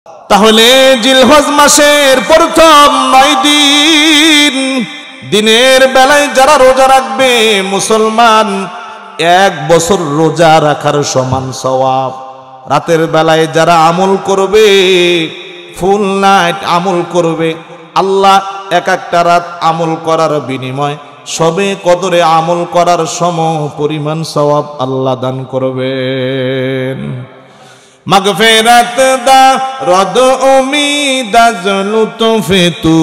তাহলে জিলহজ মাসের প্রথম 9 দিন দিনের বেলায় যারা রোজা রাখবে মুসলমান 1 বছর রোজা রাখার সমান সওয়াব। রাতের বেলায় যারা আমল করবে, ফুল নাইট আমল করবে, আল্লাহ এক একটা রাত আমল করার বিনিময় সবে কদরে আমল করার সম পরিমাণ সওয়াব আল্লাহ দান করবেন। মাগফিরাত দা রদ উমিদ লুতফে তু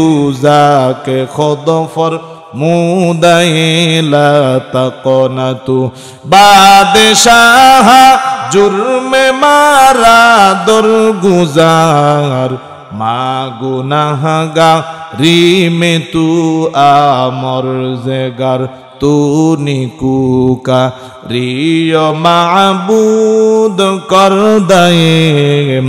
যাকে খোদফর মুদাইলা তাকনাতু বাদশাহ জুরমে মারা দরগুজার মা গুনাহগা রিমে তু আমর জেগার তু নিকুকা রিয় মাবুদ কর দায়েম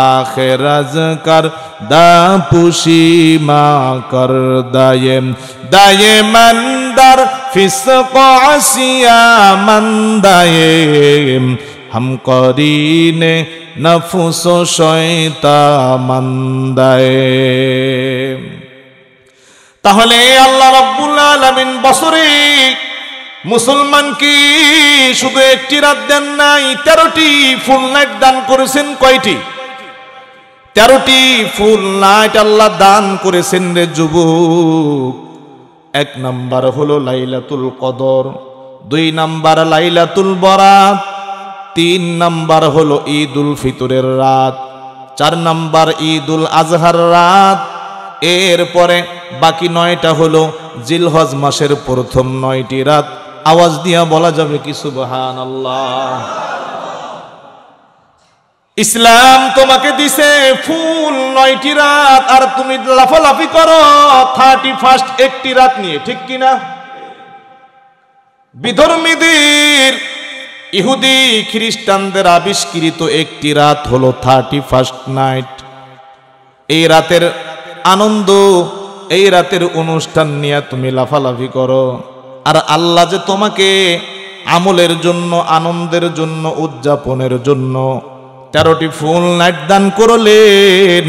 আখেরাজ কর দা পুশিমা কর দায়েম দায়ে মন্দর ফিসক আসিয়া মন্দায়েম हम करीने नफुस शैता मंदाए। তাহলে আল্লাহ রাব্বুল আলামিন বছরে মুসলমান কি শুধু একটি রাত দেন নাই, 13টি ফুল নাইট দান করেছেন। কয়টি? 13টি ফুল নাইট আল্লাহ দান করেছেন রে যুবক। 1 নাম্বার হলো লাইলাতুল কদর, 2 নাম্বার লাইলাতুল বরাত, 3 নাম্বার হলো ঈদুল ফিতরের রাত, 4 নাম্বার ঈদুল আজহার রাত। এরপরে বাকি 9টা হলো জিলহজ মাসের প্রথম 9টি রাত। আওয়াজ দিয়া বলা যাবে কি সুবহানাল্লাহ। ইসলাম তোমাকে দিছে ফুল 9টি রাত, আর তুমি লাফালাফি করো 31st একটি রাত নিয়ে, ঠিক কিনা? বিধর্মীদের ইহুদি খ্রিস্টানদের আবিষ্কৃত একটি রাত হলো 31st নাইট। এই রাতের আনন্দ, এই রাতের অনুষ্ঠান নিয়ে তুমি লাফালাফি করো, আর আল্লাহ যে তোমাকে আমলের জন্য, আনন্দের জন্য, উদযাপনের জন্য 13টি ফুল নাইট দান করলেন,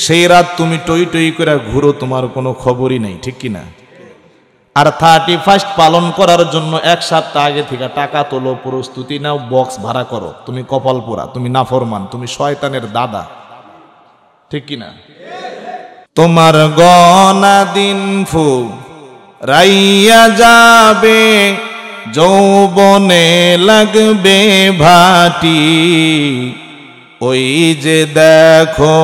সেই রাত তুমি টই টই করে ঘুরো, তোমার কোনো খবরই নাই, ঠিক কিনা? আর 31st পালন করার জন্য 1 সপ্তাহ আগে থেকে টাকা তোলো, প্রস্তুতি নাও, বক্স ভাড়া করো। তুমি কপাল পোড়া, তুমি নাফরমান, তুমি শয়তানের দাদা, ঠিক কিনা? তোমার গনা দিন ফু রাইয়া যাবে, যৌবনে লাগবে ভাটি, ওই যে দেখো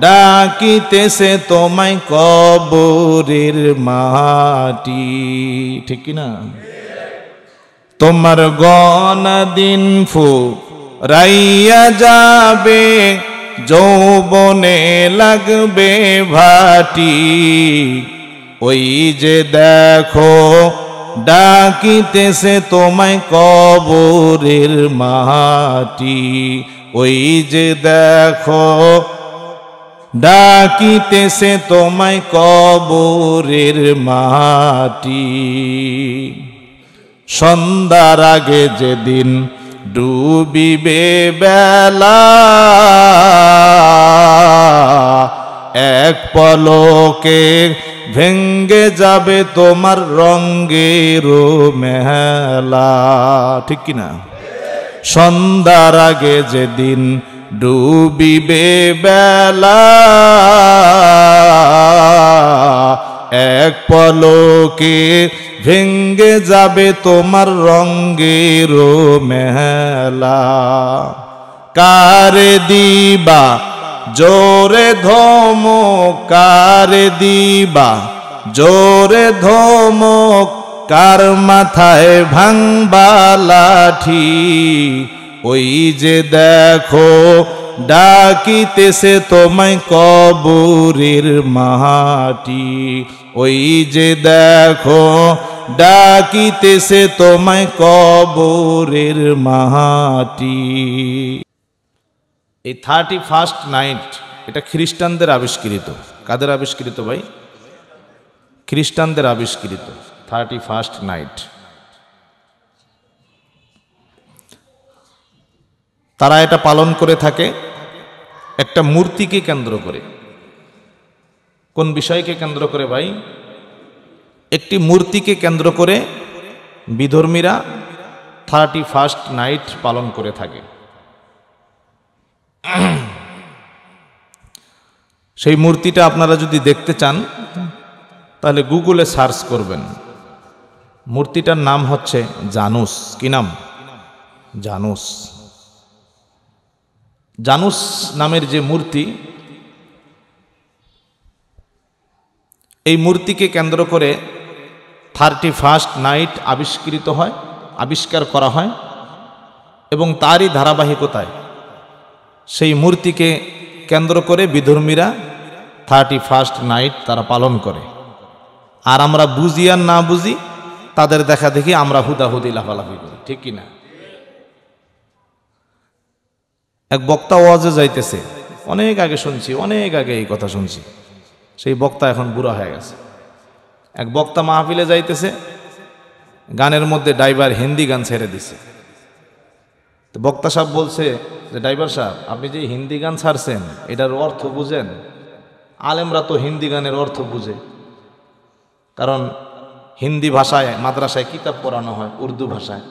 ডাকিতেছে তোমায় কবরের মাটি, ঠিক না? তোমার গনা দিন ফু রাইয়া যাবে, যৌবনে লাগবে ভাটি, ওই যে দেখো ডাকিতেছে তোমায় কবরের মাটি, ওই যে দেখো ডাকিতেছে তোমায় কবরের মাটি। সন্ধ্যার আগে যেদিন ডুবিবে বেলা, এক পলকে ভেঙ্গে যাবে তোমার রঙের মেলা, ঠিক কিনা? সন্ধ্যার আগে যেদিন ডুবিবে বেলা, এক পলকে ভেঙ্গে যাবে তোমার রঙের মেলা। কারে দিবা জোরে ধমক, কারে দিবা জোরে ধমক, কার মাথায় ভাঙবা লাঠি, ওই যে দেখো ডাকিতেছে তোমায় কবরের মাটি, ওই যে দেখো ডাকিতেছে তোমায় কবরের মাটি। এই 31st নাইট এটা খ্রিস্টানদের আবিষ্কৃত। কাদের আবিষ্কৃত ভাই? খ্রিস্টানদের আবিষ্কৃত 31st নাইট। তারা এটা পালন করে থাকে। একটা মূর্তিকে কেন্দ্র করে। কোন বিষয়কে কেন্দ্র করে ভাই? একটি মূর্তিকে কেন্দ্র করে বিধর্মীরা 31st নাইট পালন করে থাকে। সেই মূর্তিটা আপনারা যদি দেখতে চান তাহলে গুগলে সার্চ করবেন। মূর্তিটার নাম হচ্ছে জানুস। কি নাম? জানুস। জানুস নামের যে মূর্তি, এই মূর্তিকে কেন্দ্র করে 31st নাইট আবিষ্কার করা হয় এবং তারই ধারাবাহিকতায় সেই মূর্তিকে কেন্দ্র করে বিধর্মীরা 31st নাইট তারা পালন করে। আর আমরা বুঝি আর না বুঝি তাদের দেখা দেখি আমরা হুদাহুদি লাফালাফি করি, ঠিক কিনা? এক বক্তা ওয়াজে যাইতেছে, অনেক আগে শুনছি, অনেক আগে এই কথা শুনছি, সেই বক্তা এখন বুড়া হয়ে গেছে। এক বক্তা মাহফিলে যাইতেছে, গানের মধ্যে ড্রাইভার হিন্দি গান ছেড়ে দিছে। তো বক্তা সাহেব বলছে যে ড্রাইভার সাহেব, আপনি যে হিন্দি গান ছাড়ছেন এটার অর্থ বুঝেন? আলেমরা তো হিন্দি গানের অর্থ বুঝে, কারণ হিন্দি ভাষায় মাদ্রাসায় কিতাব পড়ানো হয় উর্দু ভাষায়,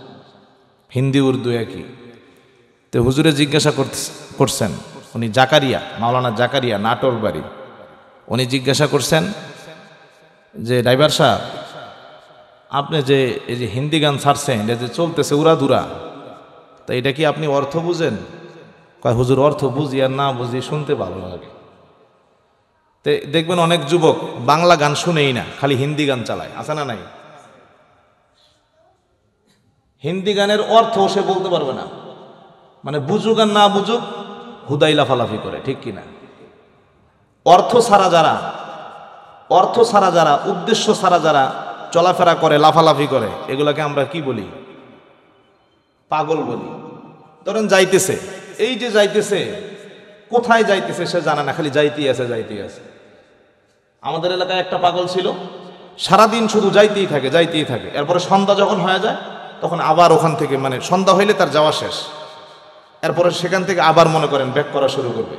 হিন্দি উর্দু একই। তো হুজুরে জিজ্ঞাসা করছেন, উনি জাকারিয়া, মাওলানা জাকারিয়া, নাটোর বাড়ি। উনি জিজ্ঞাসা করছেন যে ড্রাইভার সাহেব, আপনি যে এই যে হিন্দি গান ছাড়ছেন, এটা যে চলতেছে উড়াধুরা, তা এটা কি আপনি অর্থ বুঝেন? কয় হুজুর, অর্থ বুঝি আর না বুঝি শুনতে ভালো লাগে। তো দেখবেন অনেক যুবক বাংলা গান শুনেই না, খালি হিন্দি গান চালায়, আছে না নাই? হিন্দি গানের অর্থ সে বলতে পারবে না, মানে বুঝুক আর না বুঝুক হুদাই লাফালাফি করে, ঠিক কিনা? অর্থ ছাড়া যারা উদ্দেশ্য ছাড়া যারা চলাফেরা করে, লাফালাফি করে, এগুলাকে আমরা কি বলি? পাগল বলি। ধরেন যাইতেছে, এই যে যাইতেছে, কোথায় যাইতেছে সে জানে না, খালি যাইতেই আছে। আমাদের এলাকায় একটা পাগল ছিল, সারাদিন শুধু যাইতেই থাকে। এরপরে সন্ধ্যা যখন হয়ে যায় তখন আবার ওখান থেকে, মানে সন্ধ্যা হইলে তার যাওয়া শেষ, এরপরে সেখান থেকে আবার মনে করেন ব্যাক করা শুরু করবে।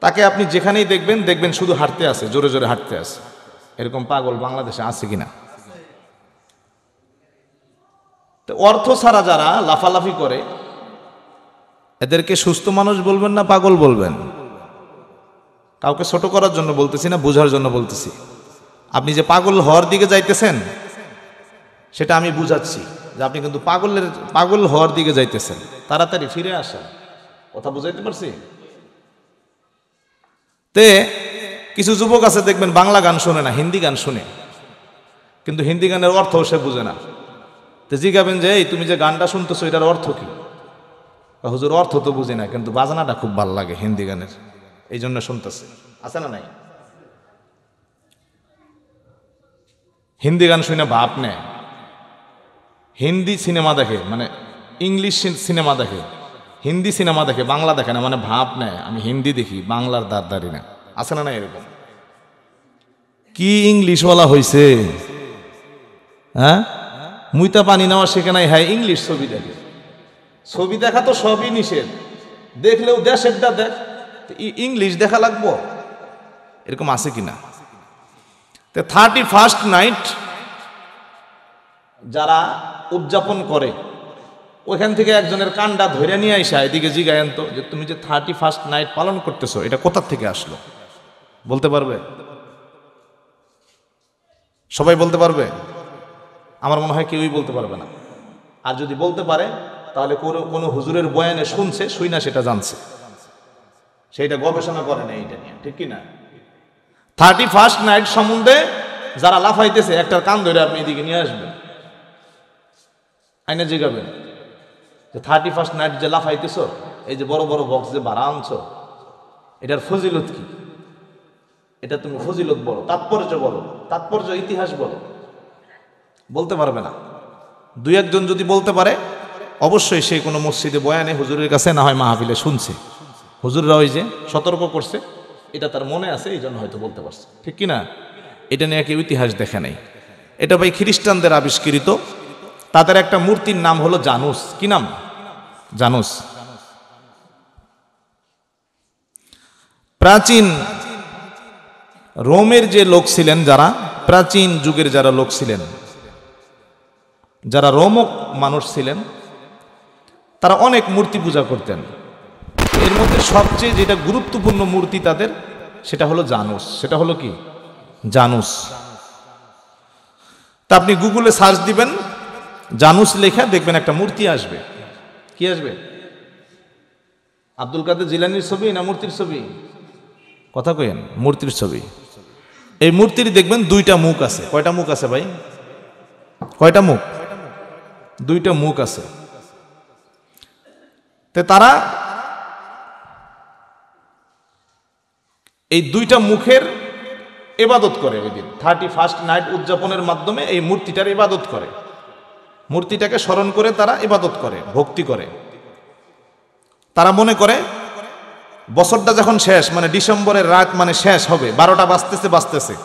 তাকে আপনি যেখানেই দেখবেন শুধু হাঁটতে আছে, জোরে জোরে হাঁটতে আছে। এরকম পাগল বাংলাদেশে আছে কিনা? তো অর্থ ছাড়া যারা লাফালাফি করে, এদেরকে সুস্থ মানুষ বলবেন না পাগল বলবেন? কাউকে ছোট করার জন্য বলতেছি না, বোঝার জন্য বলতেছি। আপনি যে পাগল হওয়ার দিকে যাইতেছেন সেটা আমি বুঝাচ্ছি, যে আপনি কিন্তু পাগল হওয়ার দিকে যাইতেছেন। তাড়াতাড়ি ফিরে আসেন। কথা বুঝাইতে পারছি? তে কিছু যুবক আছে দেখবেন বাংলা গান শোনে না, হিন্দি গান শুনে, কিন্তু হিন্দি গানের অর্থ সে বুঝে না। তো জিজ্ঞাবেন যে এই তুমি যে গানটা শুনতেছো এটার অর্থ কি? হুজুর, অর্থ তো বুঝি না, কিন্তু বাজনাটা খুব ভালো লাগে হিন্দি গানের, এই জন্য শুনতেছে। আছে না নাই? হিন্দি গান শুনে ভাব নেয়, হিন্দি সিনেমা দেখে, মানে ইংলিশ সিনেমা দেখে, হিন্দি সিনেমা দেখে, বাংলা দেখে না, মানে ভাব নেয় আমি হিন্দি দেখি, বাংলার দাঁড়ি না। আছে না না এরকম? কি ইংলিশ বলা হয়েছে? হ্যাঁ, মুইতা পানি নেওয়া শেখে নাই, হ্যাঁ ইংলিশ ছবি দেখে। ছবি দেখা তো সবই নিষেধ, দেখলেও দেশেরটা দেখ, ইংলিশ দেখা লাগবো? এরকম আছে কিনা? তো 31st নাইট যারা উদযাপন করে, ওইখান থেকে একজনের কান্ডা ধরে নিয়ে আইসা এদিকে জিগায়েন তো, যে তুমি যে 31st নাইট পালন করতেছো এটা কোথা থেকে আসলো? বলতে পারবে? সবাই বলতে পারবে? আমার মনে হয় কেউই বলতে পারবে না। আর যদি বলতে পারে তাহলে কোনো হুজুরের বয়ানে শুনছে, শুই না সেটা জানছে, সেইটা গবেষণা করে না এইটা নিয়ে, ঠিক কিনা? 31st নাইট সম্বন্ধে যারা লাফাইতেছে, একটার কান ধরে আপনি এদিকে নিয়ে আসবেন, আইনে জিগাবেন যে 31st নাইট যে লাফাইতেছ, এই যে বড় বড় বক্স যে ভাড়া আনছো, এটার ফজিলত কি? এটা তুমি ফজিলত বলো, তাৎপর্য ইতিহাস বলো। বলতে পারবে না। দুই একজন যদি বলতে পারে, অবশ্যই সে কোনো মসজিদে বয়ানে হুজুরের কাছে না হয় মাহফিলে শুনছে, হুজুররা ওই যে সতর্ক করছে, এটা তার মনে আছে, এই জন্য হয়তো বলতে পারছে, ঠিক কিনা? এটা নিয়ে কেউ ইতিহাস দেখে নাই। এটা ভাই খ্রিস্টানদের আবিষ্কৃত। তাদের একটা মূর্তির নাম হলো জানুস। কি নাম? জানুস। প্রাচীন রোমের যে লোক ছিলেন, যারা প্রাচীন যুগের যারা লোক ছিলেন, যারা রোমক মানুষ ছিলেন, তারা অনেক মূর্তি পূজা করতেন। এর মধ্যে সবচেয়ে যেটা গুরুত্বপূর্ণ মূর্তি তাদের, সেটা হলো জানুস। সেটা হলো কি? জানুস। তা আপনি গুগলে সার্চ দিবেন জানুস লেখা, দেখবেন একটা মূর্তি আসবে। কি আসবে? আব্দুল কাদের জিলানির ছবি না মূর্তির ছবি? কথা কইেন, মূর্তির ছবি। এই মূর্তির দেখবেন দুইটা মুখ আছে। কয়টা মুখ আছে ভাই? কয়টা মুখ? দুইটা মুখ আছে। তে তারা এই দুইটা মুখের ইবাদত করে। ওই দিন 31st নাইট উদযাপনের মাধ্যমে এই মূর্তিটার ইবাদত করে, মূর্তিটাকে স্মরণ করে তারা ইবাদত করে, ভক্তি করে। তারা মনে করে বছরটা যখন শেষ, মানে ডিসেম্বরের রাত মানে শেষ হবে, 12টা বাজতেছে,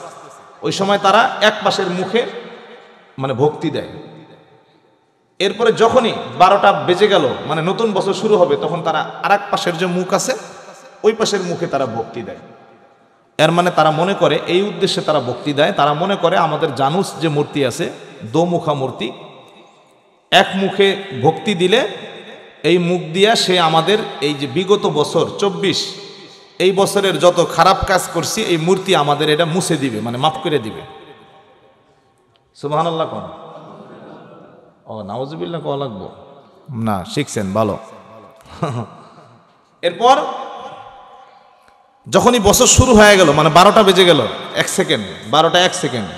ওই সময় তারা এক পাশের মুখে মানে ভক্তি দেয়। এরপরে যখনই 12টা বেজে গেল, মানে নতুন বছর শুরু হবে, তখন তারা আর এক পাশের যে মুখ আছে ওই পাশের মুখে তারা ভক্তি দেয়। এর মানে তারা মনে করে, এই উদ্দেশ্যে তারা ভক্তি দেয়, তারা মনে করে আমাদের জানুস যে মূর্তি আছে, দোমুখা মূর্তি, এক মুখে ভক্তি দিলে এই মুখ দিয়া সে আমাদের এই যে বিগত বছর 24, এই বছরের যত খারাপ কাজ করছি এই মূর্তি আমাদের এটা মুছে দিবে, মানে মাফ করে দিবে। সুবহানাল্লাহ কোন? ও নাউজুবিল্লাহ কোয়া লাগবো না, শিখছেন ভালো। এরপর যখনই বছর শুরু হয়ে গেল, মানে 12টা বেজে গেল 1 সেকেন্ড, 12টা 1 সেকেন্ড,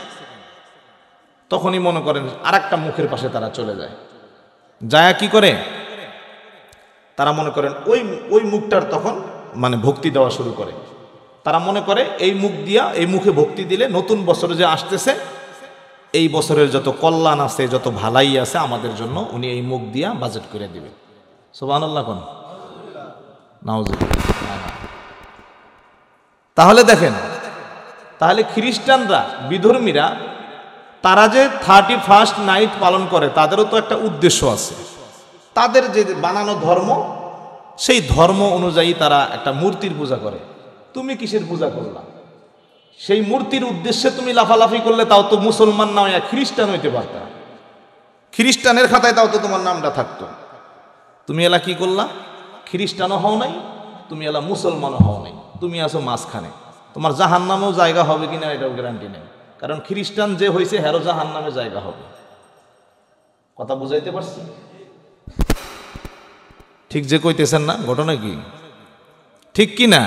তখনই মনে করেন আর একটা মুখের পাশে তারা চলে যায়। যায় কি করে? তারা মনে করেন ওই মুখটার তখন মানে ভক্তি দেওয়া শুরু করে। তারা মনে করে এই মুখ দিয়া, এই মুখে ভক্তি দিলে নতুন বছর যে আসতেছে, এই বছরের যত কল্যাণ আছে, যত ভালাই আছে আমাদের জন্য, উনি এই মুখ দিয়া বাজেট করে দিবে। সুবহানাল্লাহ কোন? নাউজুবিল্লাহ। তাহলে দেখেন, তাহলে খ্রিস্টানরা, বিধর্মীরা, তারা যে 31st নাইট পালন করে, তাদেরও তো একটা উদ্দেশ্য আছে। তাদের যে বানানো ধর্ম, সেই ধর্ম অনুযায়ী তারা একটা মূর্তির পূজা করে। তুমি কিসের পূজা করলা? সেই মূর্তির উদ্দেশ্যে তুমি লাফালাফি করলে তাও তো মুসলমান না হইয়া খ্রিস্টান হইতে পারতা। খ্রিস্টানের খাতায় তাও তো তোমার নামটা থাকতো। তুমি এলা কি করলা? খ্রিস্টানও হও নাই, তুমি এলা মুসলমানও হও নাই, তুমি আছো মাঝখানে। তোমার জাহান্নামেও জায়গা হবে কিনা এটাও গ্যারান্টি নেই, কারণ খ্রিস্টান যে হয়েছে হেরো জাহান্নামে জায়গা হবে। কথা বুঝাইতে পারছি? ঠিক যে কইতেছেন না? ঘটনা কি ঠিক কি না?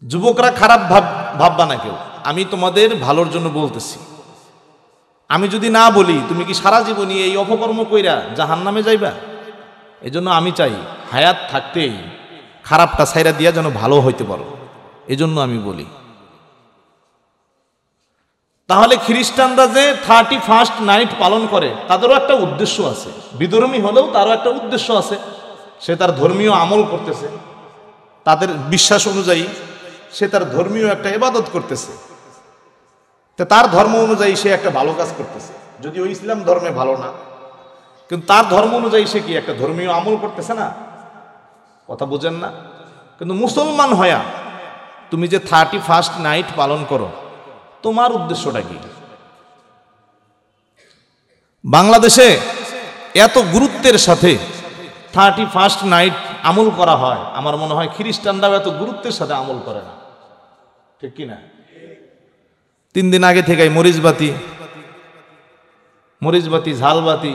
যুবকরা খারাপ ভাববা না কেউ, আমি তোমাদের ভালোর জন্য বলতেছি। আমি যদি না বলি, তুমি কি সারা জীবনই এই অপকর্ম কইরা জাহান্নামে যাইবা? এজন্য আমি চাই হায়াত থাকতেই খারাপটা ছাইরা দিয়া যেন ভালো হইতে পারো, এজন্য আমি বলি। তাহলে খ্রিস্টানরা যে 31st নাইট পালন করে, তাদেরও একটা উদ্দেশ্য আছে। বিধর্মী হলেও তারও একটা উদ্দেশ্য আছে। সে তার ধর্মীয় আমল করতেছে, তাদের বিশ্বাস অনুযায়ী সে তার ধর্মীয় একটা ইবাদত করতেছে। তো তার ধর্ম অনুযায়ী সে একটা ভালো কাজ করতেছে, যদিও ইসলাম ধর্মে ভালো না, কিন্তু তার ধর্ম অনুযায়ী সে কি একটা ধর্মীয় আমল করতেছে না? কথা বুঝেন না? কিন্তু মুসলমান হয়া তুমি যে 31st নাইট পালন করো, তোমার উদ্দেশ্যটা কি? বাংলাদেশে এত গুরুত্বের সাথে 31st নাইট আমল করা হয়, আমার মনে হয় খ্রিস্টানরাও এত গুরুত্বের সাথে আমল করে না, ঠিক কি না? 3 দিন আগে থেকে মরিচবাতি, ঝালবাতি,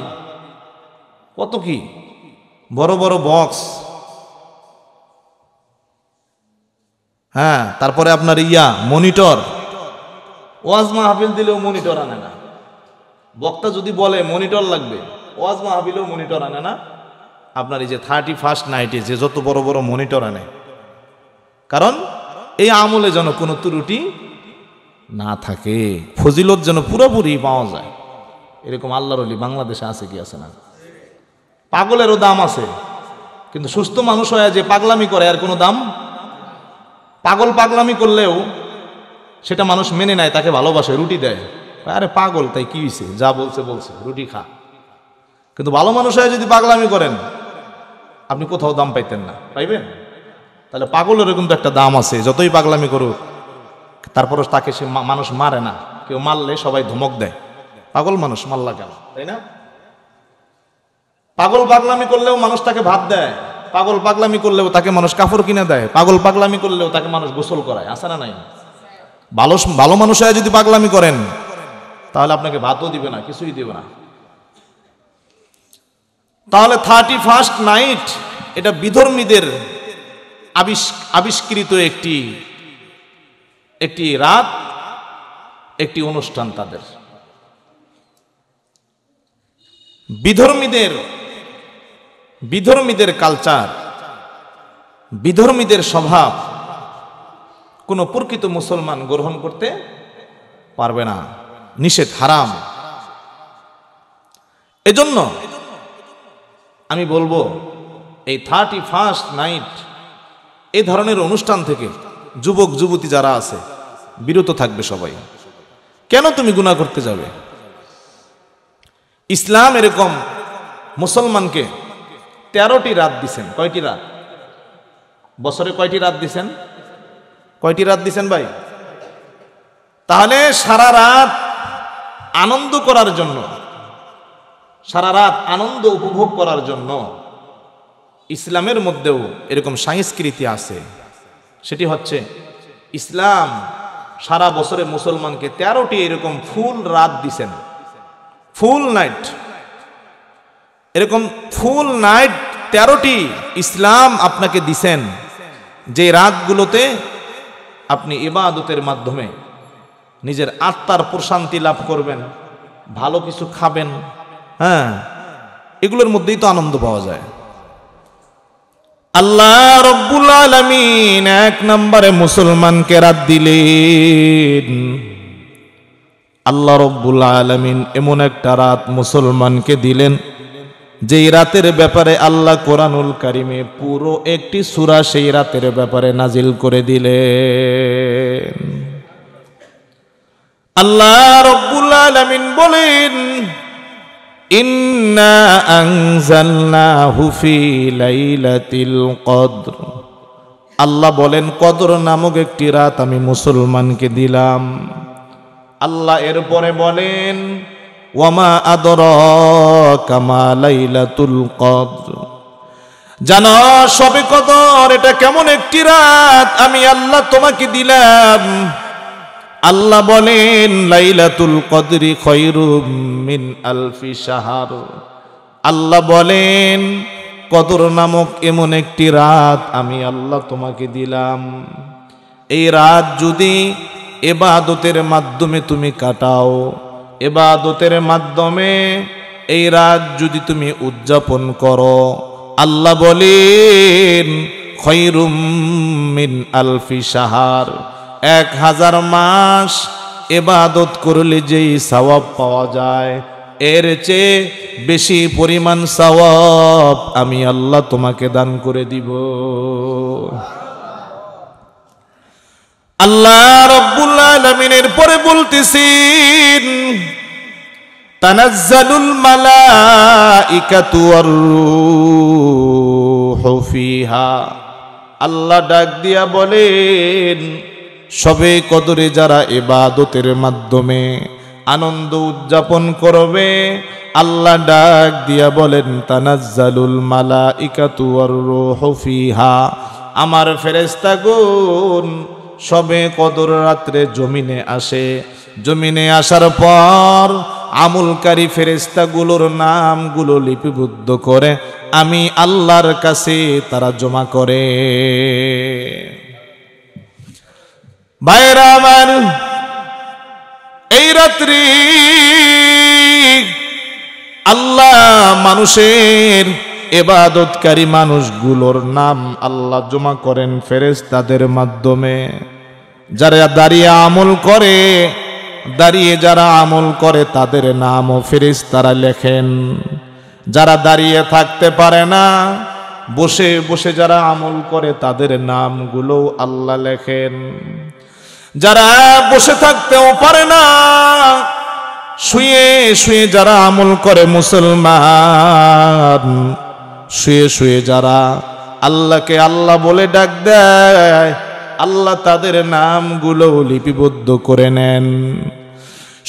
কত কি বড় বড় বক্স, হ্যাঁ, তারপরে আপনার মনিটর। ওয়াজ মাহফিল দিলেও মনিটর আনে না। বক্তা যদি বলে মনিটর লাগবে, ওয়াজ মাহফিলেও মনিটর আনে না। আপনার এই যে 31st নাইটে যে যত বড় বড় মনিটর আনে, কারণ এই আমলে যেন কোনো ত্রুটি না থাকে, ফজিলত যেন পুরোপুরি পাওয়া যায়। এরকম আল্লাহর ওলি বাংলাদেশে আছে কি আছে না? পাগলেরও দাম আছে, কিন্তু সুস্থ মানুষ হয়ে যে পাগলামি করে আর কোনো দাম? পাগল পাগলামি করলেও সেটা মানুষ মেনে নেয়, তাকে ভালোবাসে, রুটি দেয়। আরে পাগল, তাই কি হয়েছে, যা বলছে রুটি খা। কিন্তু ভালো মানুষ হয়ে যদি পাগলামি করেন আপনি কোথাও দাম পাইতেন না, পাইবেন? তাহলে পাগলেরও কিন্তু একটা দাম আছে, যতই পাগলামি করুক তারপরে তাকে সে মানুষ মারে না, কেউ মারলে সবাই ধমক দেয়, পাগল মানুষ মারলা কেন, তাই না? পাগল পাগলামি করলেও মানুষ তাকে ভাত দেয়, পাগল পাগলামি করলেও তাকে মানুষ কাপড় কিনে দেয়, পাগল পাগলামি করলেও তাকে মানুষ গোসল করায়, আছে না নাই? ভালো মানুষ হয়ে যদি পাগলামি করেন তাহলে আপনাকে ভাতও দিবে না, কিছুই দিবে না। তাহলে 31st নাইট এটা বিধর্মীদের আবিষ্কৃত একটি রাত, একটি অনুষ্ঠান। তাদের বিধর্মীদের কালচার, বিধর্মীদের স্বভাব কোন প্রকৃত মুসলমান গ্রহণ করতে পারবে না, নিষেধ, হারাম। এজন্য আমি বলবো এই 31st নাইট এই ধরনের অনুষ্ঠান থেকে যুবক যুবতী যারা আছে বিরত থাকবে সবাই। কেন তুমি গুনাহ করতে যাবে? ইসলাম এরকম মুসলমানকে 13টি রাত দিছেন। কয়টি রাত? বছরে কয়টি রাত দিছেন? কয়টি রাত দিছেন ভাই? তাহলে সারা রাত আনন্দ করার জন্য, সারা রাত আনন্দ উপভোগ করার জন্য ইসলামের মধ্যেও এরকম সংস্কৃতি আছে। সেটি হচ্ছে ইসলাম সারা বছরে মুসলমানকে 13টি এরকম ফুল রাত দিছেন, ফুল নাইট। এরকম ফুল নাইট 13টি ইসলাম আপনাকে দিছেন, যে রাতগুলোতে আপনি ইবাদতের মাধ্যমে নিজের আত্মার প্রশান্তি লাভ করবেন, ভালো কিছু খাবেন। হ্যাঁ, এগুলোর মধ্যেই তো আনন্দ পাওয়া যায়। আল্লাহ রব্বুল আলামিন 1 নম্বরে মুসলমানকে রাত দিলেন। আল্লাহ রব্বুল আলামিন এমন একটা রাত মুসলমানকে দিলেন যেই রাতের ব্যাপারে আল্লাহ কোরআনুল কারিমে পুরো একটি সূরা সেই রাতের ব্যাপারে নাজিল করে দিলেন। আল্লাহ রব্বুল আলামিন বলেন, ইন্না আনজালনাহু ফি লাইলাতিল কদর। আল্লাহ বলেন কদর নামক একটি রাত আমি মুসলমানকে দিলাম। আল্লাহ এরপরে বলেন, ওয়ামা আদরাকা মা লাইলাতুল কদর। জানো শবে কদর এটা কেমন একটি রাত আমি আল্লাহ তোমাকে দিলাম। আল্লাহ বলেন, লাইলাতুল কদরি খায়রুম মিন আলফি শাহর। আল্লাহ বলেন কদর নামক এমন একটি রাত আমি আল্লাহ তোমাকে দিলাম। এই রাত যদি ইবাদতের মাধ্যমে তুমি কাটাও, ইবাদতের মাধ্যমে এই রাত যদি তুমি উদযাপন করো, আল্লাহ বলেন খায়রুম মিন আলফি শাহর, 1000 মাস ইবাদত করলে যেই সওয়াব পাওয়া যায় এর চেয়ে বেশি পরিমাণ সওয়াব আমি আল্লাহ তোমাকে দান করে দিব। আল্লাহ রব্বুল আলামিনের পরে বলতেছেন, তানাজ্জালুল মালাইকাতু ওয়ার রূহু ফিহা। আল্লাহ ডাক দিয়া বলেন, শবে কদরে যারা ইবাদতের মাধ্যমে আনন্দ উদযাপন করবে, আল্লাহ ডাক দিয়া বলেন, তানাজ্জালুল মালাইকাতু ওয়ার রূহু ফিহা। আমার ফেরেশতাগণ শবে কদর রাত্রে জমিনে আসে। জমিনে আসার পর আমলকারী ফেরেশতাগুলোর নামগুলো লিপিবদ্ধ করে আমি আল্লাহর কাছে তারা জমা করে। ভাইরা আমার, এই রাত্রি আল্লাহ মানুষের ইবাদতকারী মানুষগুলোর নাম আল্লাহ জমা করেন ফেরেশতাদের মাধ্যমে। যারা দাঁড়িয়ে আমল করে, দাঁড়িয়ে যারা আমল করে তাদের নামও ফেরেশতারা লেখেন। যারা দাঁড়িয়ে থাকতে পারে না, বসে বসে যারা আমল করে তাদের নামগুলো আল্লাহ লেখেন। যারা বসে থাকতেও পারে না, শুয়ে শুয়ে যারা আমল করে মুসলমান, শুয়ে শুয়ে যারা আল্লাহকে আল্লাহ বলে ডাক দেয়, আল্লাহ তাদের নামগুলো লিপিবদ্ধ করে নেন।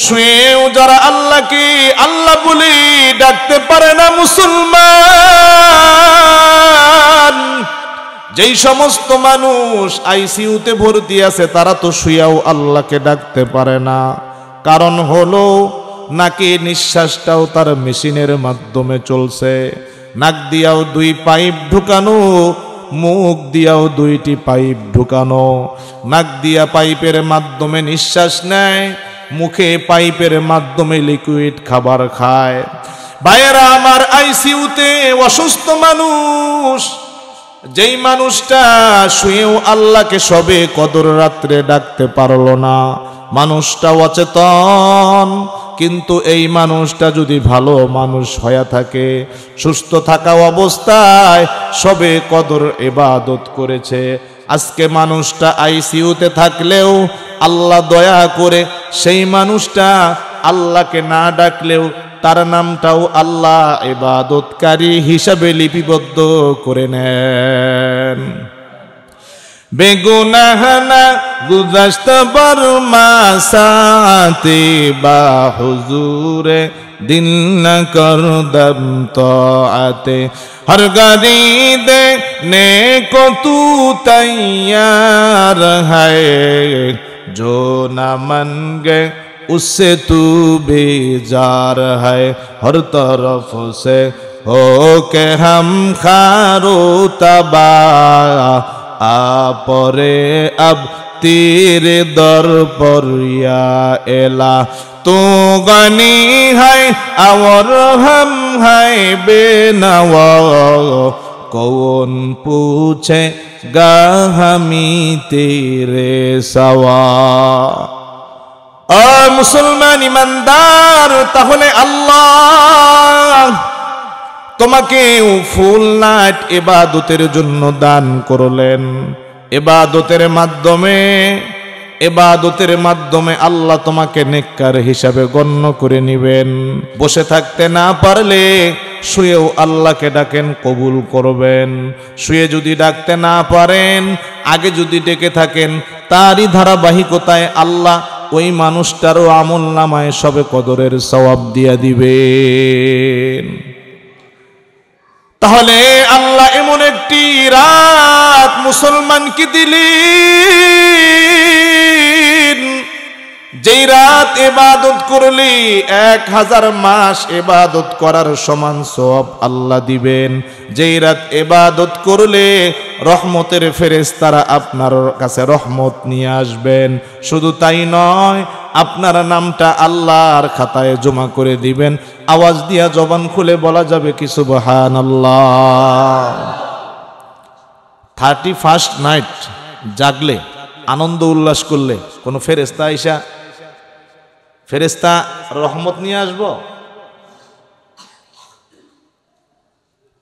শুয়েও যারা আল্লাহকে আল্লাহ বলে ডাকতে পারে না মুসলমান, যেই সমস্ত মানুষ আইসিইউতে ভর্তি আছে তারা তো শুয়েও আল্লাহকে ডাকতে পারে না। কারণ হলো নাকি নিঃশ্বাসটাও তার মেশিনের মাধ্যমে চলছে, নাক দিয়াও 2 পাইপ ঢুকানো, মুখ দিয়াও 2টি পাইপ ঢুকানো। নাক দিয়া পাইপের মাধ্যমে নিঃশ্বাস নেয়, মুখে পাইপের মাধ্যমে লিকুইড খাবার খায়। ভাইয়েরা আমার, আইসিইউতে অসুস্থ মানুষ, যেই মানুষটা শুয়েও আল্লাহকে সবে কদর রাত্রে ডাকতে পারলো না, মানুষটা অচেতন। কিন্তু এই মানুষটা যদি ভালো মানুষ হয়ে থাকে, সুস্থ থাকা অবস্থায় সবে কদর ইবাদত করেছে, আজকে মানুষটা আইসিইউতে থাকলেও আল্লাহ দয়া করে সেই মানুষটা আল্লাহকে না ডাকলেও তার নামটাও আল্লাহ ইবাদতকারী হিসাবে লিপিবদ্ধ করে নেন। বেগুনাহ না গুজাশত বরমা সাতে বা হুজুরে দিল ন করদম তাআতে হর গরিদে নে কো তু তৈয়ার হ্যায় जो न मन गए उससे तू बेजार है हर तरफ से हो के हम खारो तबाह आप रे अब तेरे दर पर या एला तू गनी है और हम है बेनवा कौन पूछेगा हमी तेरे सवा। मुसलमान ईमानदार, তাহলে আল্লাহ তোমাকে ফুল নাইট ইবাদতের জন্য দান করলেন। ইবাদতের মাধ্যমে আল্লাহ তোমাকে নেককার হিসাবে গণ্য করে নেবেন। বসে থাকতে না পারলে শুয়েও আল্লাহকে ডাকেন, কবুল করবেন। শুয়ে যদি ডাকতে না পারেন, আগে যদি ডেকে থাকেন, তারই ধারাবাহিকতায় আল্লাহ ওই মানুষটারও আমল নামায় সবে কদরের সওয়াব দিয়া দিবেন। তাহলে আল্লাহ এমন একটি রাত মুসলমানকে দিলেন, যেই রাত ইবাদত করলে 1000 মাস ইবাদত করার সমান সওয়াব আল্লাহ দিবেন। যেই রাত ইবাদত করলে রহমতের ফেরেশতারা আপনার কাছে রহমত নিয়ে আসবেন। শুধু তাই নয়, আপনার নামটা আল্লাহর খাতায় জমা করে দিবেন। আওয়াজ দিয়া জবান খুলে বলা যাবে কি সুবহানাল্লাহ। 31st নাইট জাগলে, আনন্দ উল্লাস করলে কোন ফেরেশতা রহমত নিয়ে আসবো?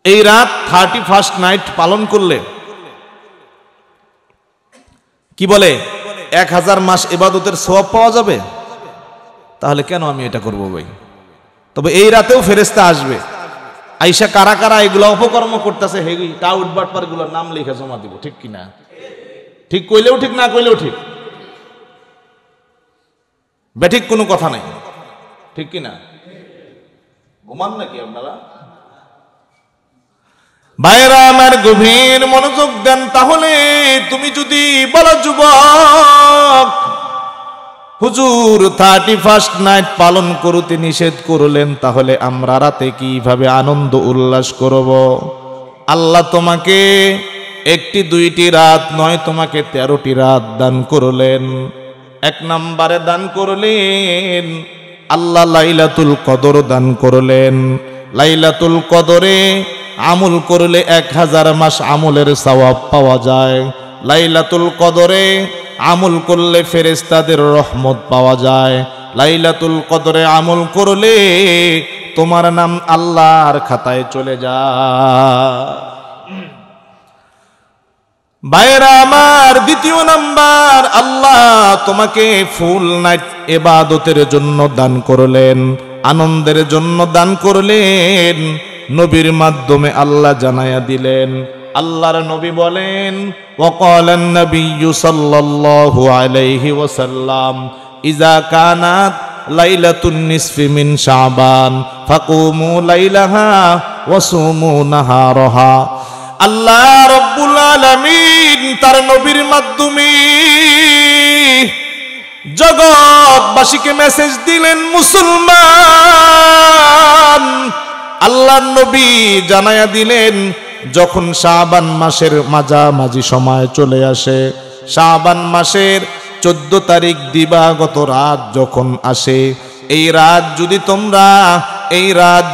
এই রাত 31st নাইট পালন করলে কি বলে 1000 মাস ইবাদতের সওয়াব পাওয়া যাবে। তাহলে কেন আমি এটা করব ভাই? তবে এই রাতেও ফেরেশতা আসবে, আইসা কারা কারা এগুলো অপকর্ম করতেছে হেগি টাউট বাটপার গুলোর নাম লিখে জমা দিব। ঠিক কিনা? ঠিক কইলেও ঠিক, না কইলেও ঠিক, বেঠিক কোনো কথা নাই। ঠিক কিনা? ঘুমান নাকি আপনারা? ভাইরা আমার, গভীর মনোযোগ দেন। তাহলে তুমি যদি বলো যুবক, হুজুর 31st নাইট পালন করতে নিষেধ করলেন, তাহলে আমরা রাতে কিভাবে আনন্দ উল্লাস করব? আল্লাহ তোমাকে 1টি 2টি রাত নয়, তোমাকে 13টি রাত দান করলেন। 1 নম্বরে দান করলেন আল্লাহ লাইলাতুল কদর দান করলেন। লাইলাতুল কদরে আমল করলে 1000 মাস আমলের সওয়াব পাওয়া যায়। লাইলাতুল কদরে আমল করলে ফেরেশতাদের রহমত পাওয়া যায়। লাইলাতুল কদরে আমল করলে তোমার নাম আল্লাহর খাতায় চলে যায়। ভাইরা আমার, দ্বিতীয় নাম্বার, আল্লাহ তোমাকে ফুল নাইট ইবাদতের জন্য দান করলেন, আনন্দের জন্য দান করলেন, নবীর মাধ্যমে আল্লাহ জানায়া দিলেন। আল্লাহর নবী বলেন, ওয়াকালান নবিয়্যু সাল্লাল্লাহু আলাইহি ওয়াসাল্লাম, ইযা কানাত লাইলাতুন নিসফি মিন শাবান ফাকুমু লাইলাহা ওয়াসুমু নাহারাহা। আল্লাহ রাব্বুল আলামিন তার নবীর মাধ্যমে জগৎবাসীকে মেসেজ দিলেন, মুসলমান, আল্লাহর নবী জানায়া দিলেন, যখন শাবান মাসের মাঝামাঝি সময় চলে আসে, শাবান মাসের 14 তারিখ দিবাগত রাত যখন আসে, এই রাত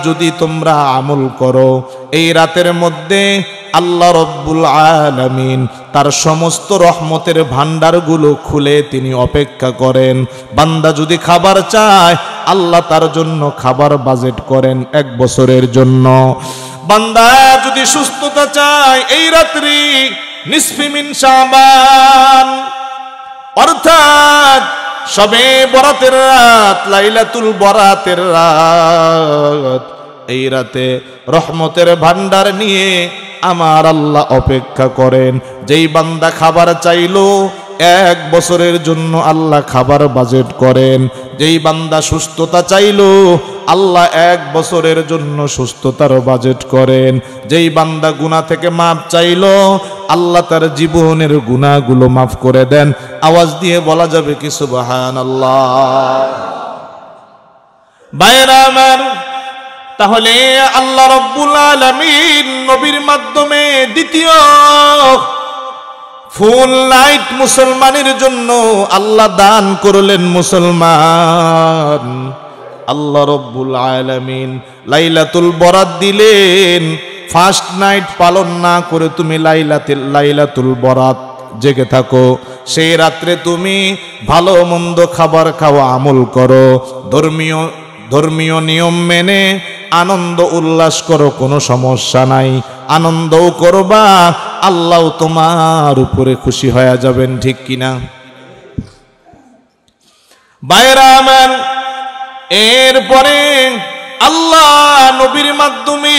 যদি তোমরা আমল করো, এই রাতের মধ্যে আল্লাহ রব্বুল আলামিন তার সমস্ত রহমতের ভান্ডারগুলো খুলে তিনি অপেক্ষা করেন। বান্দা যদি খাবার চায়, আল্লাহ তার জন্য খাবার বাজেট করেন 1 বছরের জন্য। বান্দা যদি সুস্থতা চায়, এই রাত্রি নিসফি মিন শাবান, অর্থাৎ শবে বরাতের রাত, লাইলাতুল বরাতের রাত, এই রাতে রহমতের ভান্ডার নিয়ে আমার আল্লাহ অপেক্ষা করেন। যেই বান্দা খাবার চাইলো, 1 বছরের জন্য আল্লাহ খাবার বাজেট করেন। যেই বান্দা সুস্থতা চাইলো, আল্লাহ 1 বছরের জন্য সুস্থতার বাজেট করেন। যেই বান্দা গুনাহ থেকে মাফ চাইলো, আল্লাহ তার জীবনের গুনাহগুলো মাফ করে দেন। আওয়াজ দিয়ে বলা যাবে কি সুবহানাল্লাহ? ভাইরা আমার, তাহলে আল্লাহ রাব্বুল আলামিন নবীর মাধ্যমে দ্বিতীয় ফুল নাইট মুসলমানের জন্য আল্লাহ দান করলেন। মুসলমান, আল্লাহ রাব্বুল আলামিন লাইলাতুল বরাত দিলেন। ফার্স্ট নাইট পালন না করে তুমি লাইলাতুল বরাত জেগে থাকো, সেই রাত্রে তুমি ভালো মন্দ খাবার খাওয়া, আমল করো, ধর্মীয় নিয়ম মেনে আনন্দ উল্লাস করো, কোনো সমস্যা নাই। আনন্দও করবা, আল্লাহ তোমার উপরে খুশি হয়ে যাবেন, ঠিক কিনা? ভাইরা আমার, এরপরে আল্লাহ নবীর মাধ্যমে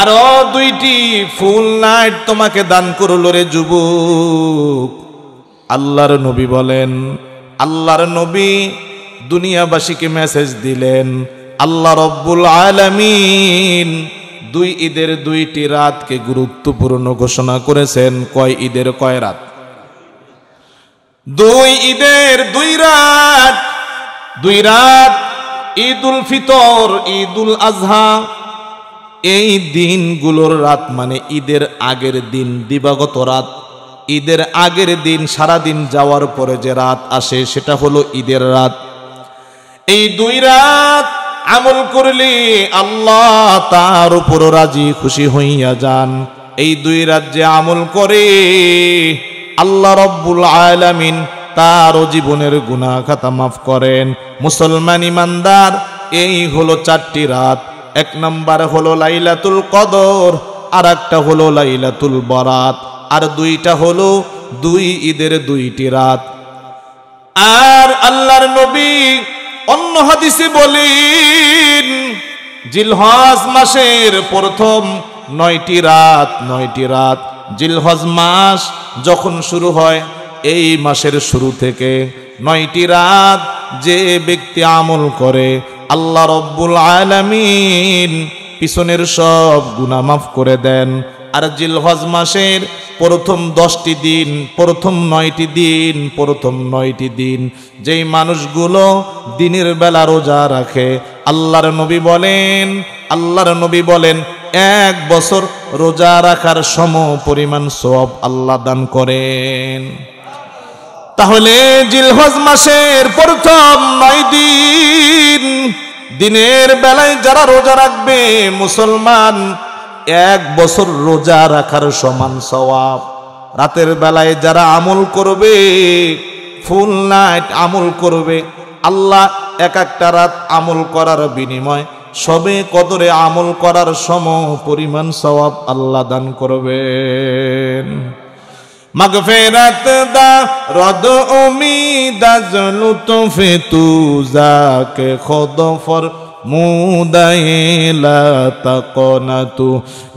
আরো 2টি ফুল নাইট তোমাকে দান করলো রে যুবক। আল্লাহর নবী বলেন, আল্লাহর নবী দুনিয়াবাসীকে মেসেজ দিলেন, আল্লাহ রব্বুল আলামিন 2 ঈদের 2টি রাতকে গুরুত্বপূর্ণ ঘোষণা করেছেন। কয় ঈদের কয় রাত? 2 ঈদের 2 রাত। 2 রাত, ঈদুল ফিতর, ঈদুল আজহা, এই দিনগুলোর রাত মানে ঈদের আগের দিন, দিবাগত রাত। ঈদের আগের দিন সারাদিন যাওয়ার পরে যে রাত আসে, সেটা হলো ঈদের রাত। এই 2 রাত আমল করলে আল্লাহ তার উপর রাজি খুশি হইয়া যান। এই 2 রাত যে আমল করে, আল্লাহ রব্বুল আলামিন তার জীবনের গুনাহ খাতা মাফ করেন। মুসলমান ইমানদার, এই হলো 4টি রাত। 1 নাম্বার হলো লাইলাতুল কদর, আর একটা হলো লাইলাতুল বরাত, আর 2টা হলো 2 ঈদের 2টি রাত। আর আল্লাহর নবী অন্য হাদিসে বলেন, জিলহজ মাসের প্রথম 9টি রাত, জিলহজ মাস যখন শুরু হয়, এই মাসের শুরু থেকে 9টি রাত যে ব্যক্তি আমল করে, আল্লাহ রব্বুল আলামিন পিছনের সব গুনাহ মাফ করে দেন। আর জিলহজ মাসের প্রথম 10টি দিন, প্রথম 9টি দিন যেই মানুষগুলো দিনের বেলা রোজা রাখে, আল্লাহর নবী বলেন 1 বছর রোজা রাখার সম পরিমাণ সওয়াব আল্লাহ দান করেন। তাহলে জিলহজ মাসের প্রথম 9 দিন দিনের বেলায় যারা রোজা রাখবে, মুসলমান, 1 বছর রোজা রাখার সমান সওয়াব। রাতের বেলায় যারা আমল করবে, ফুল নাইট আমল করবে, আল্লাহ 1-1টা রাত আমল করার বিনিময় সবে কদরে আমল করার সম পরিমাণ সওয়াব আল্লাহ দান করবেন। মাগফিরাত দা রদ উমিদ আজ লুতফে তু যাকে খোদ ফর মুদাইলা তাকনাতু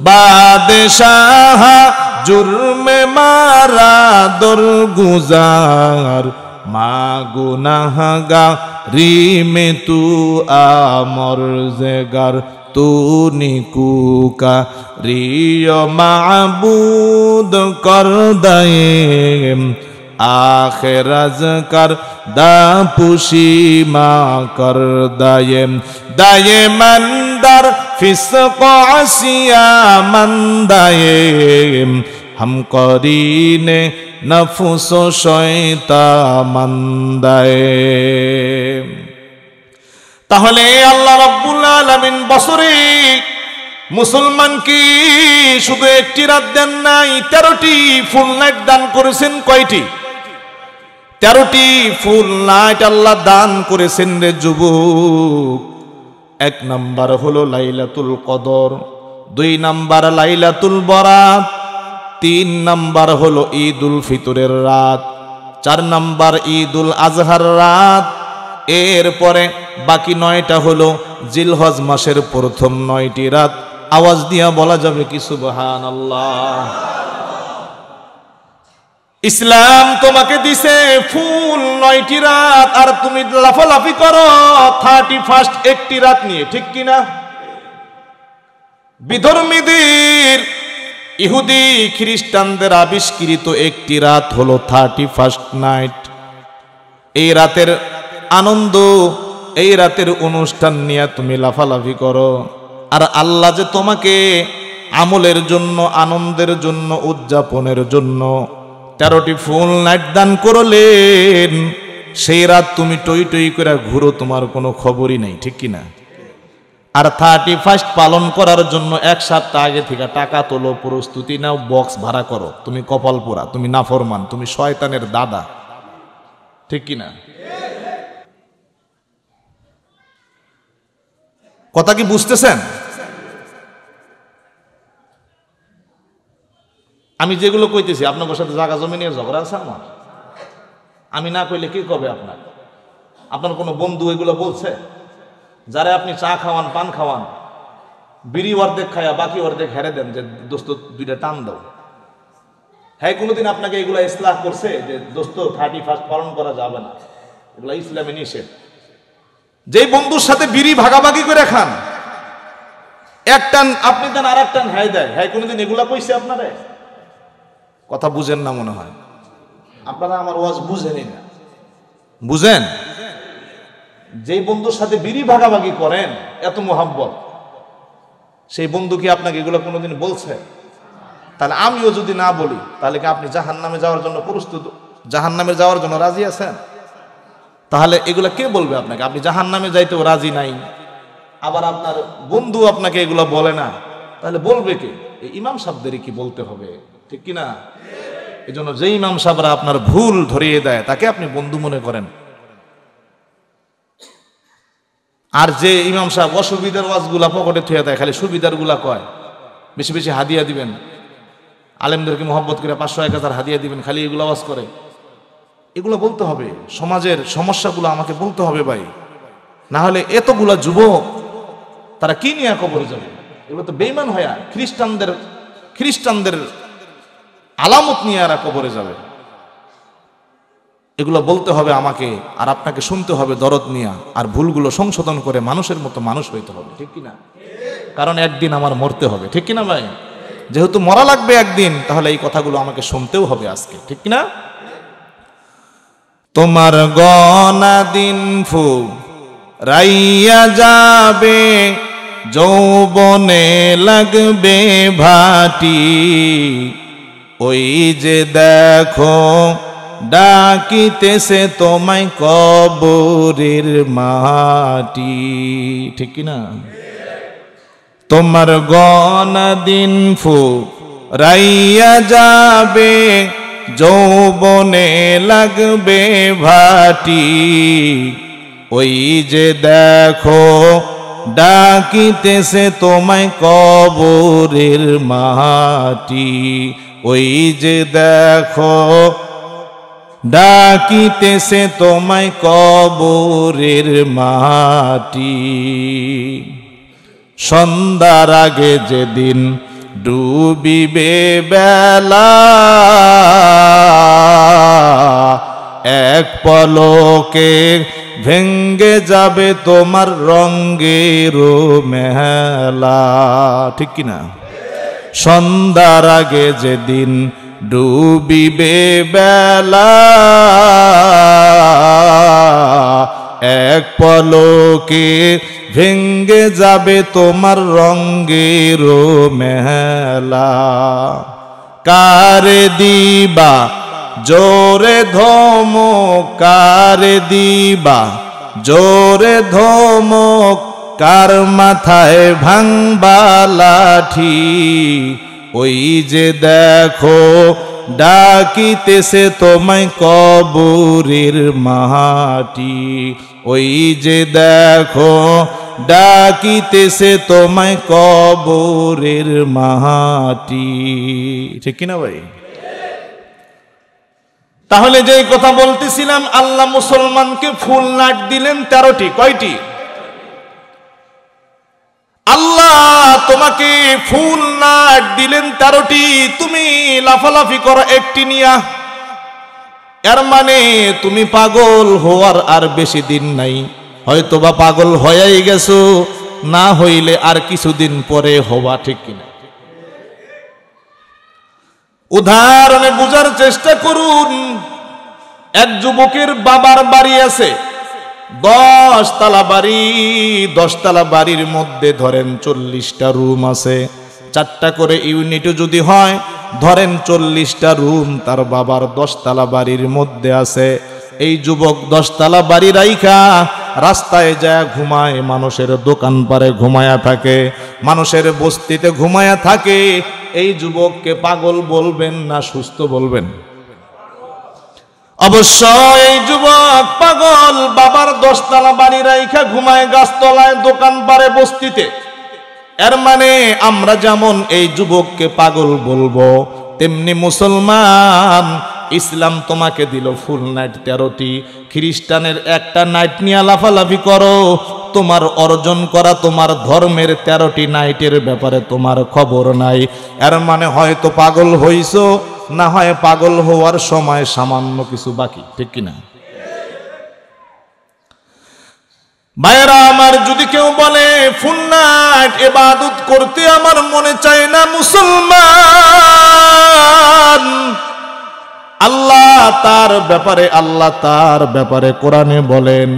বাদশাহ জুরমে মারা দরগুজার মা গুনাহগারি মে তু আমর জেগার তু নিকুকা রিয় মাবুদ কর দায়ে আখিরাজ কর দা পুশিমা কর দায়ে দায়ে মন্দর ফিসক আসিয়া মন্দায়ে हम करीने नफस शयता मंदाए। তাহলে আল্লাহ রাব্বুল আলামিন বছরে মুসলমান কি শুধু একটি রাত দেন নাই, 13টি ফুল নাইট দান করেছেন। কয়টি? 13টি ফুল নাইট আল্লাহ দান করেছেন রে যুবক। 1 নাম্বার হলো লাইলাতুল কদর, 2 নাম্বার লাইলাতুল বরাত, 3 নাম্বার হলো ঈদুল ফিতরের রাত, 4 নাম্বার ঈদুল আজহার রাত। এরপরে বাকি 9টা হলো জিলহজ মাসের প্রথম 9টি রাত। আওয়াজ দিয়া বলা যাবে কি সুবহানাল্লাহ। ইসলাম তোমাকে দিছে ফুল 9টি রাত, আর তুমি লাফালাফি করো 31st একটি রাত নিয়ে, ঠিক কিনা? বিধর্মীদের ইহুদি খ্রিস্টানদের আবিষ্কৃত একটি রাত হলো 31st নাইট। এই রাতের আনন্দ, এই রাতের অনুষ্ঠান নিয়ে তুমি লাফালাফি করো, আর আল্লাহ যে তোমাকে আমলের জন্য, আনন্দের জন্য, উদযাপনের জন্য 13টি ফুল নাইট দান করলেন, সেই রাত তুমি টই টই করে ঘুরো, তোমার কোনো খবরই নেই, ঠিক কিনা? আর 31st পালন করার জন্য 1 সপ্তাহ আগে থেকে টাকা তোলো, প্রস্তুতি নাও, বক্স ভাড়া করো। তুমি কপাল পোড়া, তুমি নাফরমান, তুমি শয়তানের দাদা, ঠিক কিনা? কথা কি বুঝতেছেন? আমি যেগুলো কইতেছি আপনার সাথে জায়গা জমি নিয়ে ঝগড়া আছে আমার? আমি না কইলে কি কবে আপনার? আপনার কোনো বন্ধু এগুলো বলছে? যারা আপনি চা খাওয়ান, পান খাওয়ান, বিড়ি অর্ধেক খায়া বাকি অর্ধেক হেরে দেন যে দোস্ত 2টা টান দাও, হ্যাঁ কোনোদিন আপনাকে এগুলো ইসলাহ করছে যে দোস্ত 31st পালন করা যাবে না? এগুলো ইসলামে নিষেধ। যেই বন্ধুর সাথে বিড়ি ভাগাভাগি করে খান, 1 টান আপনি দেন, আর 1 টান হ্যাঁ দেয়, হ্যাঁ কোনোদিন এগুলা কইছে আপনারে? কথা বুঝেন না মনে হয়, আপনারা আমার ওয়াজ বুঝেনই না। বুঝেন? যেই বন্ধুর সাথে বিড়ি ভাগাভাগি করেন এত মোহাব্বত, সেই বন্ধু কি আপনাকে এগুলো কোনোদিন বলছে? তাহলে আমিও যদি না বলি, তাহলে কি আপনি জাহান্নামে যাওয়ার জন্য প্রস্তুত, জাহান্নামে যাওয়ার জন্য রাজি আছেন? তাহলে এগুলা কে বলবে আপনাকে? আপনি জাহান্নামে যাইতেও রাজি নাই, আবার আপনার বন্ধু আপনাকে এগুলো বলে না, তাহলে বলবে কে? এই ইমাম সাহেবদেরই কি বলতে হবে, ঠিক কিনা? এই জন্য যে ইমাম সাহেবরা আপনার ভুল ধরিয়ে দেয় তাকে আপনি বন্ধু মনে করেন, আর যে ইমাম সাহেব অসুবিধার ওয়াজগুলা পকেটে থুয়ে দেয়, খালি সুবিধার গুলা কয়, বেশি বেশি হাদিয়া দিবেন, আলেমদেরকে মহব্বত করে 500-1000 হাদিয়া দিবেন, খালি এগুলো ওয়াজ করে, এগুলো বলতে হবে। সমাজের সমস্যাগুলো আমাকে বলতে হবে ভাই, না হলে এতগুলা যুবক তারা কি নিয়ে কবরে যাবে? এগুলো তো বেঈমান হয়া খ্রিস্টানদের আলামত নিয়ে এরা কবরে যাবে। এগুলো বলতে হবে আমাকে, আর আপনাকে শুনতে হবে দরদ নিয়া, আর ভুলগুলো সংশোধন করে মানুষের মতো মানুষ হইতে হবে, ঠিক কিনা? কারণ একদিন আমার মরতে হবে, ঠিক কিনা ভাই? যেহেতু মরা লাগবে একদিন, তাহলে এই কথাগুলো আমাকে শুনতেও হবে আজকে, ঠিক কিনা? তোমার গনা দিন ফু রাইয়া যাবে, যৌবনে লাগবে ভাটি, ওই যে দেখো ডাকিতেছে তোমায় কবরের মাটি, ঠিক কিনা? তোমার গনা দিন ফু রাইয়া যাবে, যৌবনে লাগবে ভাটি, ওই যে দেখো ডাকিতেছে তোমায় কবরের মাটি, ওই যে দেখো ডাকিতেছে তোমায় কবরের মাটি। সন্ধ্যার আগে যেদিন ডুবিবে বেলা, এক পলকে ভেঙ্গে যাবে তোমার রঙের মেলা। ঠিক কিনা? সন্ধ্যার আগে যেদিন ডুবিবে বেলা, এক পলকে ভেঙ্গে যাবে তোমার রঙের মেলা। কারে দিবা জোরে ধমক, কারে দিবা জোরে ধমক, কার মাথায় ভাঙবা লাঠি, ওই যে দেখো ডাকিতেছে তোমায় কবরের মাটি, ওই যে দেখো ডাকিতেছে তোমায় কবরের মাটি। ঠিক কিনা ভাই? তাহলে যেই কথা বলতেছিলাম, আল্লাহ মুসলমানকে ফুল নাট দিলেন 13টি। কয়টি? আল্লাহ তোমাকে ফুল নাট দিলেন 13টি, তুমি লাফালাফি করো একটি নিয়া। এর মানে তুমি পাগল হওয়ার আর বেশি দিন নাই, হয়তোবা পাগল হয়েই গেছো, না হইলে আর কিছুদিন পরে হবা। ঠিক কিনা? উদাহরণে বুঝার চেষ্টা করুন। এক যুবকের বাবার বাড়ি আছে 10 তলা বাড়ি। 10 তলা বাড়ির মধ্যে ধরেন 40টা রুম আছে, 4টা করে ইউনিটও যদি হয়, ধরেন 40টা রুম তার বাবার 10 তলা বাড়ির মধ্যে আছে। এই যুবক 10 তলা বাড়ি রাইখা রাস্তায় যায় ঘুমায়, মানুষের দোকান পারে ঘুমায়া থাকে, মানুষের বস্তিতে ঘুমায়া থাকে। এই যুবককে পাগল বলবেন না সুস্থ বলবেন? অবশ্যই এই যুবক পাগল। বাবার 10 তলা বাড়ি রাইখা ঘুমায় গাছতলায়, দোকান পারে, বস্তিতে। এর মানে আমরা যেমন এই যুবককে পাগল বলবো, তেমনি মুসলমান ইসলাম তোমাকে দিল ফুল নাইট 13টি। খ্রিস্টানের একটা নাইট নিয়ে লাফালাফি করো, তোমার অর্জন করা তোমার ধর্মের 13টি নাইটের ব্যাপারে তোমার খবর নাই। এর মানে হয়তো পাগল হইছো, না হয় পাগল হওয়ার সময় সামান্য কিছু বাকি। ঠিক কিনা? ভাইরা আমার, যদি কেউ বলে ফুল নাইট ইবাদত করতে আমার মনে চায় না, মুসলমান আল্লাহ তার ব্যাপারে কোরআনে বলেন,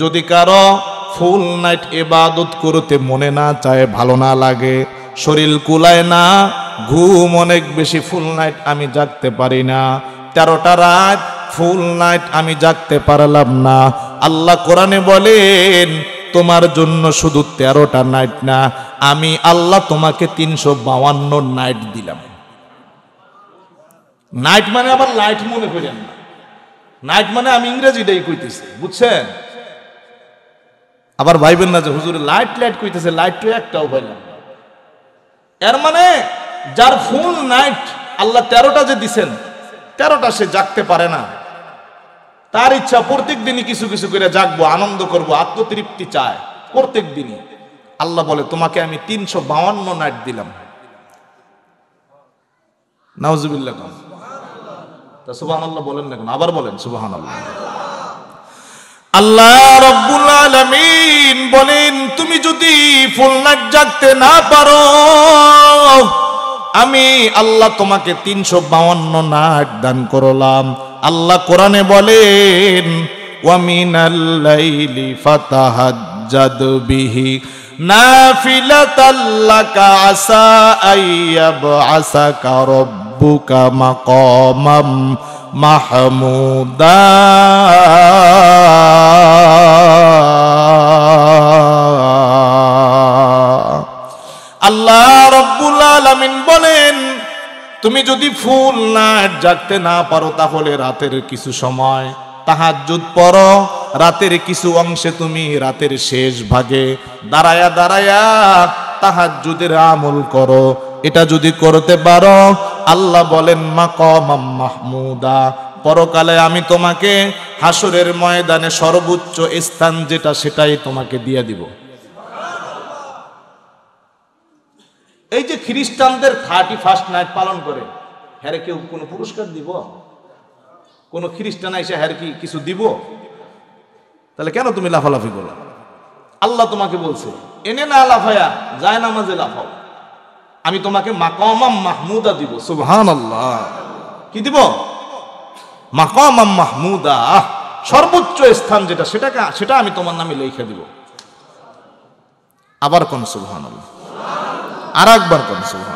যদি কারো ফুল নাইট ইবাদত করতে মনে না চায়, ভালো না লাগে, শরীর কুলায় না, ঘুম অনেক বেশি, ফুল নাইট আমি জাগতে পারি না, 13টা রাত ফুল নাইট আমি জাগতে পারলাম না, আল্লাহ কোরআনে বলেন তোমার জন্য শুধু 13টা নাইট না, আমি আল্লাহ তোমাকে 352 নাইট দিলাম। নাইট মানে আবার লাইট মনে করেন না, নাইট মানে আমি ইংরেজিটাই কইতেছি, বুঝছেন? আবার ভাইবেন না যে হুজুর লাইট কইতেছে, লাইট তো একটাও পাইলাম। এর মানে যার ফুল নাইট আল্লাহ 13টা যে দিছেন, 13টা সে জাগতে পারে না, তার ইচ্ছা প্রত্যেক দিনই কিছু কিছু করে জাগবো, আনন্দ করব, আত্মতৃপ্তি চায় প্রত্যেক দিনই। আল্লাহ বলে তোমাকে আমি 352 নাইট দিলাম। নাউজুবিল্লাহ। তা সুবহানাল্লাহ বলেন না কেন? আবার বলেন সুবহানাল্লাহ। আল্লাহ রাব্বুল আলামিন বলেন তুমি যদি ফুল নাইট জাগতে না পারো, আমি আল্লাহ তোমাকে 352 নাইট দান করলাম। আল্লাহ কোরআনে বলেন ওয়া মিনাল লাইলি ফাতাহাজ্জাদ বিহি নাফিলাতাল লাকা আসা আইয়াবআসাকা রাব্বুকা মাকামাম মাহমুদা। আল্লাহ রাব্বুল আলামিন বলেন তুমি যদি ফুল নাইট জাগতে না পারো, তাহলে রাতের কিছু সময় তাহাজ্জুদ পড়ো, রাতের কিছু অংশে তুমি রাতের শেষ ভাগে দাঁড়ায়া দাঁড়ায়া তাহাজ্জুদের আমল করো। এটা যদি করতে পারো, আল্লাহ বলেন মাকামাম মাহমুদা, পরকালে আমি তোমাকে হাসরের ময়দানে সর্বোচ্চ স্থান যেটা সেটাই তোমাকে দিয়ে দিব। এই যে খ্রিস্টানদের 31 নাইট পালন করে, হ্যারে কেউ কোনো পুরস্কার দিব? কোন খ্রিস্টান এসে হ্যারে কি কিছু দিব? তাহলে কেন তুমি লাফালাফি করো? আল্লাহ তোমাকে বলছে এনে না লাফায়া যায় নামাজে লাফাও, আমি তোমাকে মাকামাম মাহমুদা দিব। সুবহানাল্লাহ। কি দিব? মাকামাম মাহমুদা, সর্বোচ্চ স্থান যেটা সেটা আমি তোমার নামে লিখে দিব। আবার কোন সুবহানাল্লাহ, আর একবার কোন সুবহানাল্লাহ।